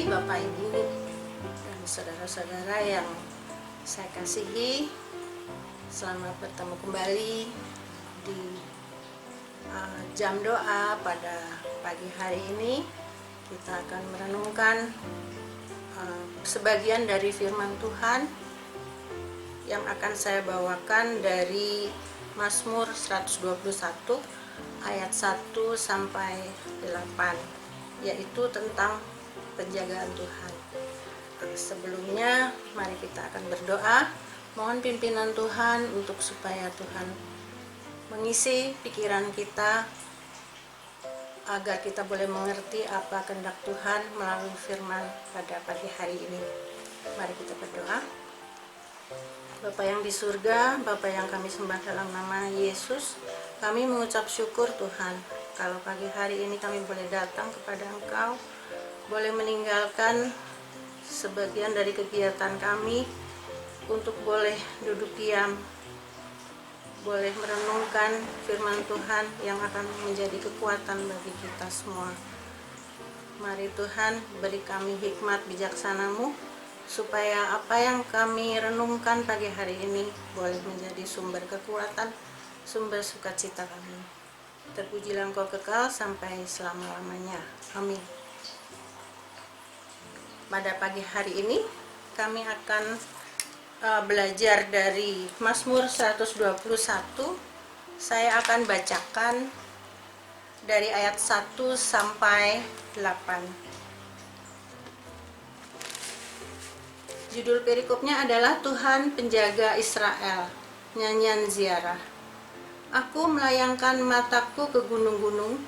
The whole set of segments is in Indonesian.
Bapak Ibu dan saudara-saudara yang saya kasihi, selamat bertemu kembali di jam doa pada pagi hari ini. Kita akan merenungkan sebagian dari firman Tuhan yang akan saya bawakan dari Mazmur 121 ayat 1 sampai 8, yaitu tentang penjagaan Tuhan. Sebelumnya mari kita akan berdoa, mohon pimpinan Tuhan untuk supaya Tuhan mengisi pikiran kita agar kita boleh mengerti apa kehendak Tuhan melalui firman pada pagi hari ini. Mari kita berdoa. Bapa yang di surga, Bapa yang kami sembah dalam nama Yesus, kami mengucap syukur Tuhan kalau pagi hari ini kami boleh datang kepada Engkau, boleh meninggalkan sebagian dari kegiatan kami untuk boleh duduk diam, boleh merenungkan firman Tuhan yang akan menjadi kekuatan bagi kita semua. Mari Tuhan beri kami hikmat bijaksana-Mu, supaya apa yang kami renungkan pagi hari ini boleh menjadi sumber kekuatan, sumber sukacita kami. Terpujilah Engkau kekal sampai selama-lamanya. Amin. Pada pagi hari ini kami akan belajar dari Mazmur 121. Saya akan bacakan dari ayat 1 sampai 8. Judul perikopnya adalah Tuhan Penjaga Israel, nyanyian ziarah. Aku melayangkan mataku ke gunung-gunung,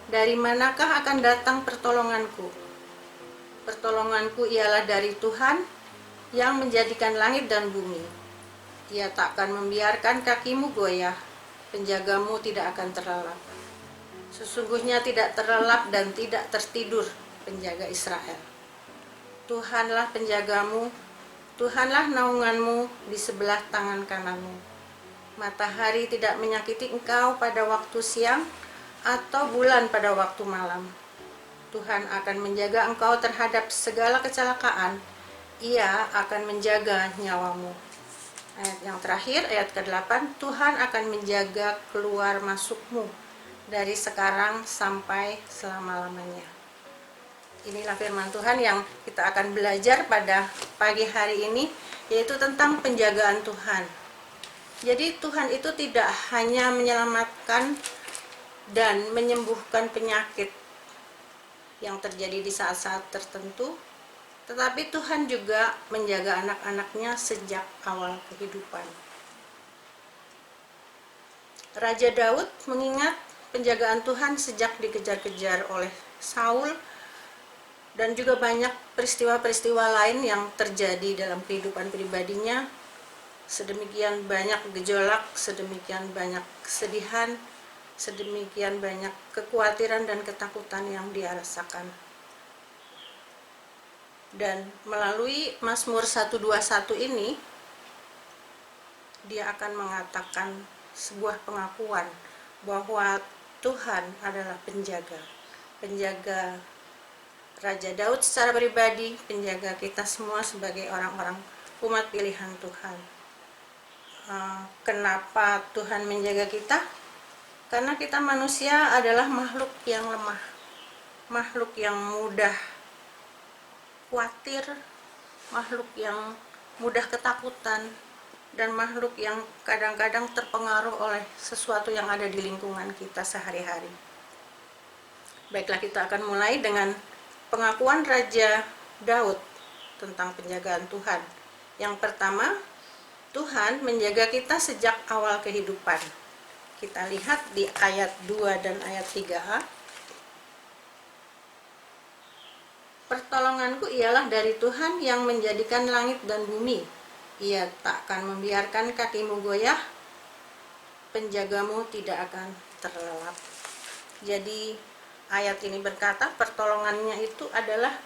dari manakah akan datang pertolonganku? Pertolonganku ialah dari Tuhan yang menjadikan langit dan bumi. Ia tak akan membiarkan kakimu goyah, penjagamu tidak akan terlelap. Sesungguhnya tidak terlelap dan tidak tertidur penjaga Israel. Tuhanlah penjagamu, Tuhanlah naunganmu di sebelah tangan kananmu. Matahari tidak menyakiti engkau pada waktu siang, atau bulan pada waktu malam. Tuhan akan menjaga engkau terhadap segala kecelakaan, Ia akan menjaga nyawamu. Ayat yang terakhir, ayat ke-8, Tuhan akan menjaga keluar masukmu dari sekarang sampai selama-lamanya. Inilah firman Tuhan yang kita akan belajar pada pagi hari ini, yaitu tentang penjagaan Tuhan. Jadi Tuhan itu tidak hanya menyelamatkan dan menyembuhkan penyakit yang terjadi di saat-saat tertentu, tetapi Tuhan juga menjaga anak-anaknya sejak awal kehidupan. Raja Daud mengingat penjagaan Tuhan sejak dikejar-kejar oleh Saul, dan juga banyak peristiwa-peristiwa lain yang terjadi dalam kehidupan pribadinya. Sedemikian banyak gejolak, sedemikian banyak kesedihan, sedemikian banyak kekhawatiran dan ketakutan yang dia rasakan. Dan melalui Mazmur 121 ini, dia akan mengatakan sebuah pengakuan bahwa Tuhan adalah penjaga. Penjaga Raja Daud secara pribadi, penjaga kita semua sebagai orang-orang umat pilihan Tuhan. Kenapa Tuhan menjaga kita? Karena kita manusia adalah makhluk yang lemah, makhluk yang mudah khawatir, makhluk yang mudah ketakutan, dan makhluk yang kadang-kadang terpengaruh oleh sesuatu yang ada di lingkungan kita sehari-hari. Baiklah, kita akan mulai dengan pengakuan Raja Daud tentang penjagaan Tuhan. Yang pertama, Tuhan menjaga kita sejak awal kehidupan. Kita lihat di ayat 2 dan ayat 3a. Pertolonganku ialah dari Tuhan yang menjadikan langit dan bumi. Ia tak akan membiarkan kakimu goyah, penjagamu tidak akan terlelap. Jadi ayat ini berkata pertolongannya itu adalah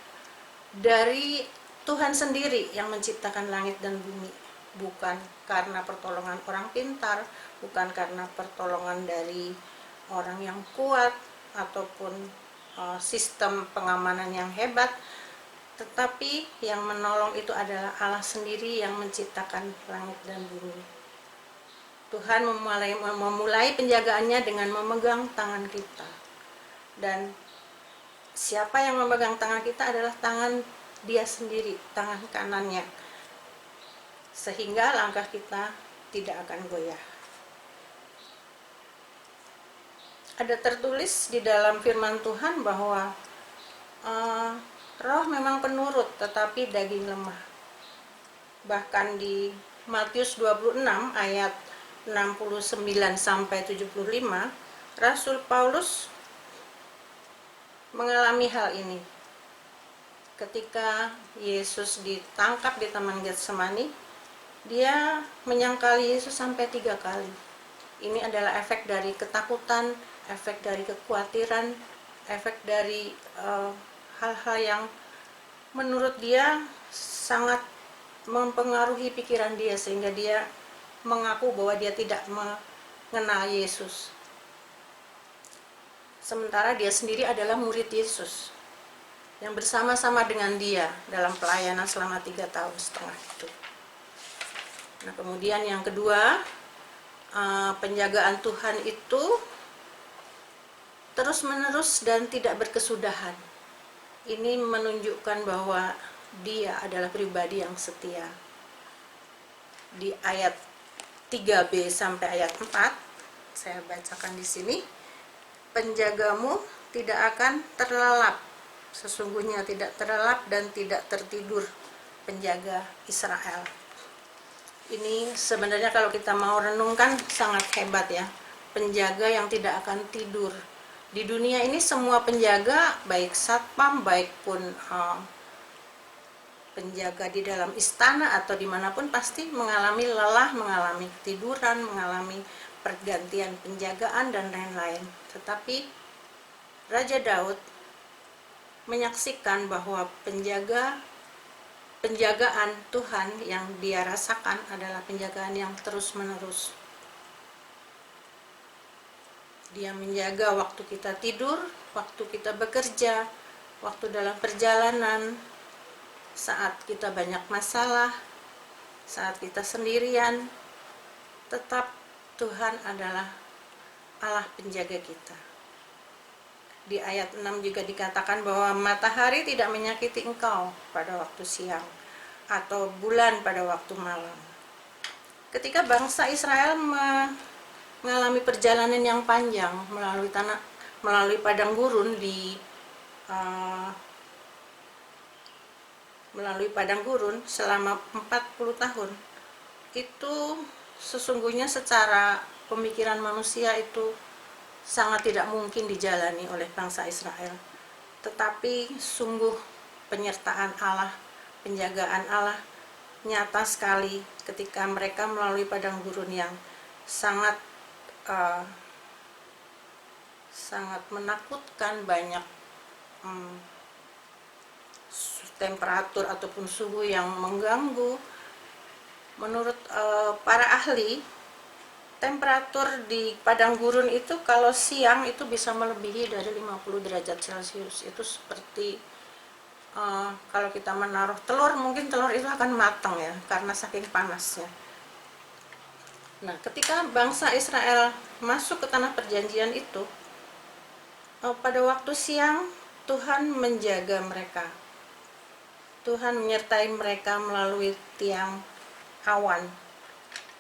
dari Tuhan sendiri yang menciptakan langit dan bumi. Bukan karena pertolongan orang pintar, bukan karena pertolongan dari orang yang kuat ataupun sistem pengamanan yang hebat, tetapi yang menolong itu adalah Allah sendiri yang menciptakan langit dan bumi. Tuhan memulai penjagaannya dengan memegang tangan kita. Dan siapa yang memegang tangan kita adalah tangan Dia sendiri, tangan kanannya. Sehingga langkah kita tidak akan goyah. Ada tertulis di dalam firman Tuhan bahwa roh memang penurut, tetapi daging lemah. Bahkan di Matius 26 ayat 69 sampai 75, Rasul Paulus mengalami hal ini. Ketika Yesus ditangkap di Taman Getsemani, dia menyangkali Yesus sampai 3 kali. Ini adalah efek dari ketakutan, efek dari kekhawatiran, efek dari hal-hal yang menurut dia sangat mempengaruhi pikiran dia, sehingga dia mengaku bahwa dia tidak mengenal Yesus. Sementara dia sendiri adalah murid Yesus yang bersama-sama dengan dia dalam pelayanan selama 3,5 tahun itu. Nah, kemudian yang kedua, penjagaan Tuhan itu terus-menerus dan tidak berkesudahan. Ini menunjukkan bahwa dia adalah pribadi yang setia. Di ayat 3b sampai ayat 4, saya bacakan di sini. Penjagamu tidak akan terlelap, sesungguhnya tidak terlelap dan tidak tertidur penjaga Israel. Ini sebenarnya kalau kita mau renungkan sangat hebat ya, penjaga yang tidak akan tidur. Di dunia ini semua penjaga, baik satpam, baik pun penjaga di dalam istana atau dimanapun, pasti mengalami lelah, mengalami ketiduran, mengalami pergantian penjagaan dan lain-lain. Tetapi Raja Daud menyaksikan bahwa penjagaan Tuhan yang dia rasakan adalah penjagaan yang terus-menerus. Dia menjaga waktu kita tidur, waktu kita bekerja, waktu dalam perjalanan, saat kita banyak masalah, saat kita sendirian. Tetap Tuhan adalah Allah penjaga kita. Di ayat 6 juga dikatakan bahwa matahari tidak menyakiti engkau pada waktu siang, atau bulan pada waktu malam. Ketika bangsa Israel mengalami perjalanan yang panjang melalui padang gurun melalui padang gurun selama 40 tahun, itu sesungguhnya secara pemikiran manusia itu sangat tidak mungkin dijalani oleh bangsa Israel. Tetapi sungguh penyertaan Allah, penjagaan Allah nyata sekali ketika mereka melalui padang gurun yang sangat menakutkan, banyak temperatur ataupun suhu yang mengganggu. Menurut para ahli, temperatur di padang gurun itu kalau siang itu bisa melebihi dari 50 derajat Celcius. Itu seperti kalau kita menaruh telur, mungkin telur itu akan matang ya, karena saking panasnya. Nah, ketika bangsa Israel masuk ke tanah perjanjian itu, pada waktu siang Tuhan menjaga mereka. Tuhan menyertai mereka melalui tiang awan,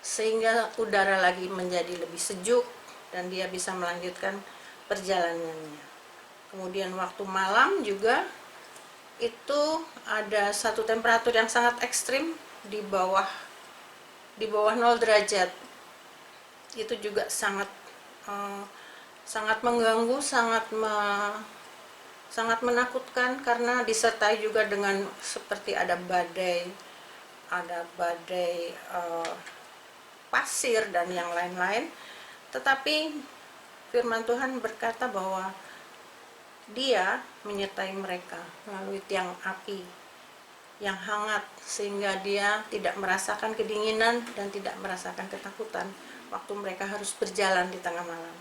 sehingga udara lagi menjadi lebih sejuk dan dia bisa melanjutkan perjalanannya. Kemudian waktu malam juga itu ada satu temperatur yang sangat ekstrim, di bawah 0 derajat. Itu juga sangat mengganggu, sangat menakutkan, karena disertai juga dengan seperti ada badai pasir dan yang lain-lain. Tetapi firman Tuhan berkata bahwa Dia menyertai mereka melalui tiang api yang hangat, sehingga dia tidak merasakan kedinginan dan tidak merasakan ketakutan waktu mereka harus berjalan di tengah malam.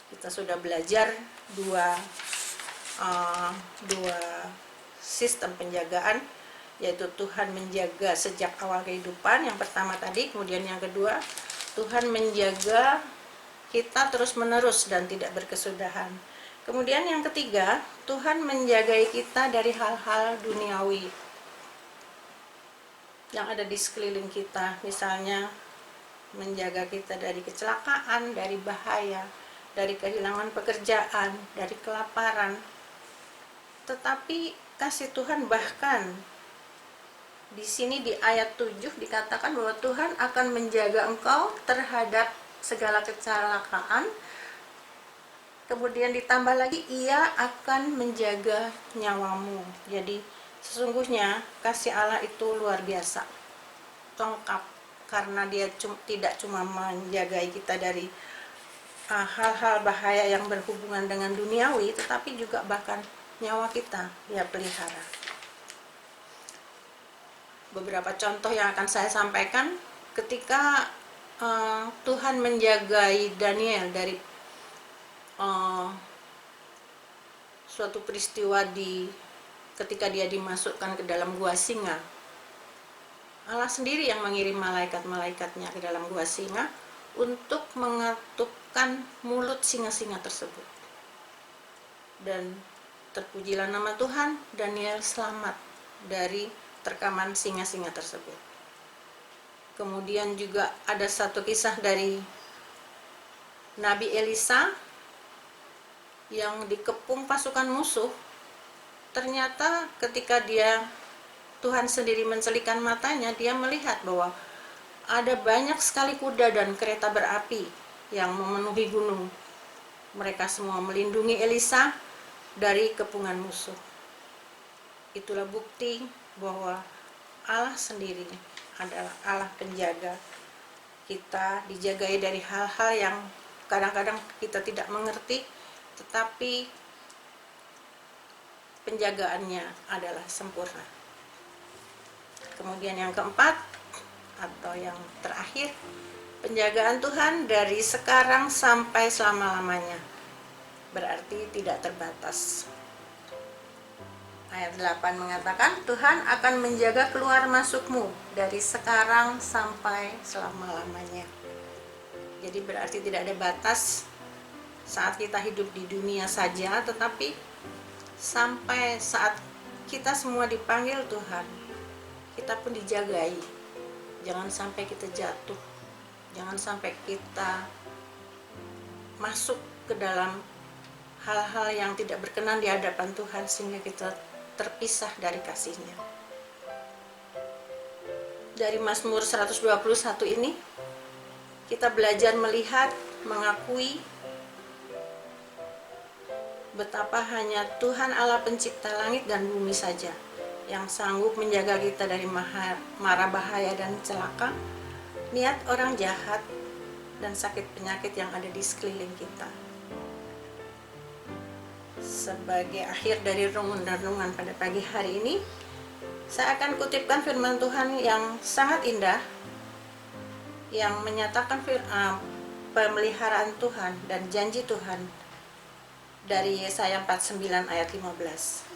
Kita sudah belajar dua sistem penjagaan, yaitu Tuhan menjaga sejak awal kehidupan, yang pertama tadi. Kemudian yang kedua, Tuhan menjaga kita terus-menerus dan tidak berkesudahan. Kemudian yang ketiga, Tuhan menjagai kita dari hal-hal duniawi yang ada di sekeliling kita. Misalnya menjaga kita dari kecelakaan, dari bahaya, dari kehilangan pekerjaan, dari kelaparan. Tetapi kasih Tuhan bahkan di sini di ayat 7 dikatakan bahwa Tuhan akan menjaga engkau terhadap segala kecelakaan. Kemudian ditambah lagi, ia akan menjaga nyawamu. Jadi sesungguhnya kasih Allah itu luar biasa, lengkap, karena dia tidak cuma menjagai kita dari hal-hal bahaya yang berhubungan dengan duniawi, tetapi juga bahkan nyawa kita dia pelihara. Beberapa contoh yang akan saya sampaikan ketika Tuhan menjagai Daniel dari suatu peristiwa ketika dia dimasukkan ke dalam gua singa. Allah sendiri yang mengirim malaikat-malaikatnya ke dalam gua singa untuk mengatupkan mulut singa-singa tersebut. Dan terpujilah nama Tuhan, Daniel selamat dari terkaman singa-singa tersebut. Kemudian juga ada satu kisah dari Nabi Elisa yang dikepung pasukan musuh. Ternyata ketika Tuhan sendiri mencelikan matanya, dia melihat bahwa ada banyak sekali kuda dan kereta berapi yang memenuhi gunung. Mereka semua melindungi Elisa dari kepungan musuh. Itulah bukti bahwa Allah sendiri adalah Allah penjaga. Kita dijagai dari hal-hal yang kadang-kadang kita tidak mengerti, tetapi penjagaannya adalah sempurna. Kemudian yang keempat atau yang terakhir, penjagaan Tuhan dari sekarang sampai selama-lamanya, berarti tidak terbatas. Ayat 8 mengatakan, Tuhan akan menjaga keluar masukmu dari sekarang sampai selama-lamanya. Jadi berarti tidak ada batas saat kita hidup di dunia saja, tetapi sampai saat kita semua dipanggil Tuhan, kita pun dijagai. Jangan sampai kita jatuh, jangan sampai kita masuk ke dalam hal-hal yang tidak berkenan di hadapan Tuhan sehingga kita terpisah dari kasih-Nya. Dari Mazmur 121 ini kita belajar melihat, mengakui betapa hanya Tuhan Allah pencipta langit dan bumi saja yang sanggup menjaga kita dari mara bahaya dan celaka, niat orang jahat, dan sakit penyakit yang ada di sekeliling kita. Sebagai akhir dari renungan pada pagi hari ini, saya akan kutipkan firman Tuhan yang sangat indah yang menyatakan pemeliharaan Tuhan dan janji Tuhan dari Yesaya 49 ayat 15.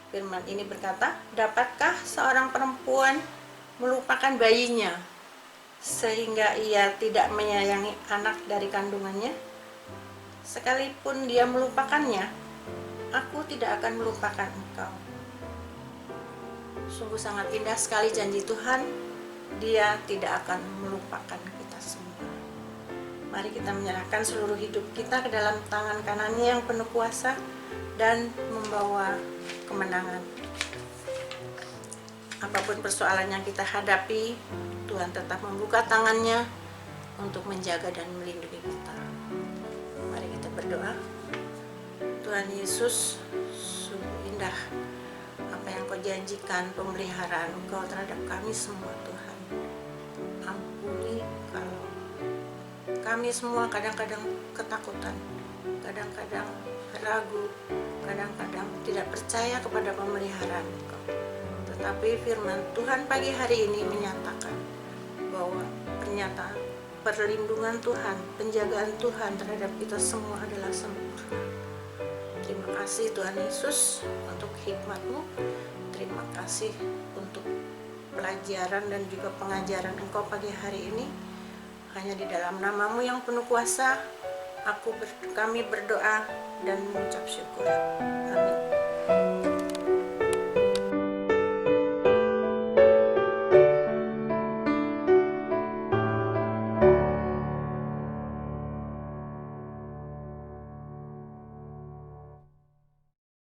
Firman ini berkata, dapatkah seorang perempuan melupakan bayinya sehingga ia tidak menyayangi anak dari kandungannya? Sekalipun dia melupakannya, aku tidak akan melupakan engkau. Sungguh sangat indah sekali janji Tuhan. Dia tidak akan melupakan kita semua. Mari kita menyerahkan seluruh hidup kita ke dalam tangan kanan-Nya yang penuh kuasa dan membawa kemenangan. Apapun persoalan yang kita hadapi, Tuhan tetap membuka tangan-Nya untuk menjaga dan melindungi kita. Mari kita berdoa. Tuhan Yesus, sungguh indah apa yang Kau janjikan, pemeliharaan Engkau terhadap kami semua Tuhan. Ampuni kalau kami semua kadang-kadang ketakutan, kadang-kadang ragu, kadang-kadang tidak percaya kepada pemeliharaan Engkau. Tetapi firman Tuhan pagi hari ini menyatakan bahwa perlindungan Tuhan, penjagaan Tuhan terhadap kita semua adalah sempurna. Terima kasih Tuhan Yesus untuk hikmat-Mu. Terima kasih untuk pelajaran dan juga pengajaran Engkau pagi hari ini. Hanya di dalam nama-Mu yang penuh kuasa, kami berdoa dan mengucap syukur. Amin.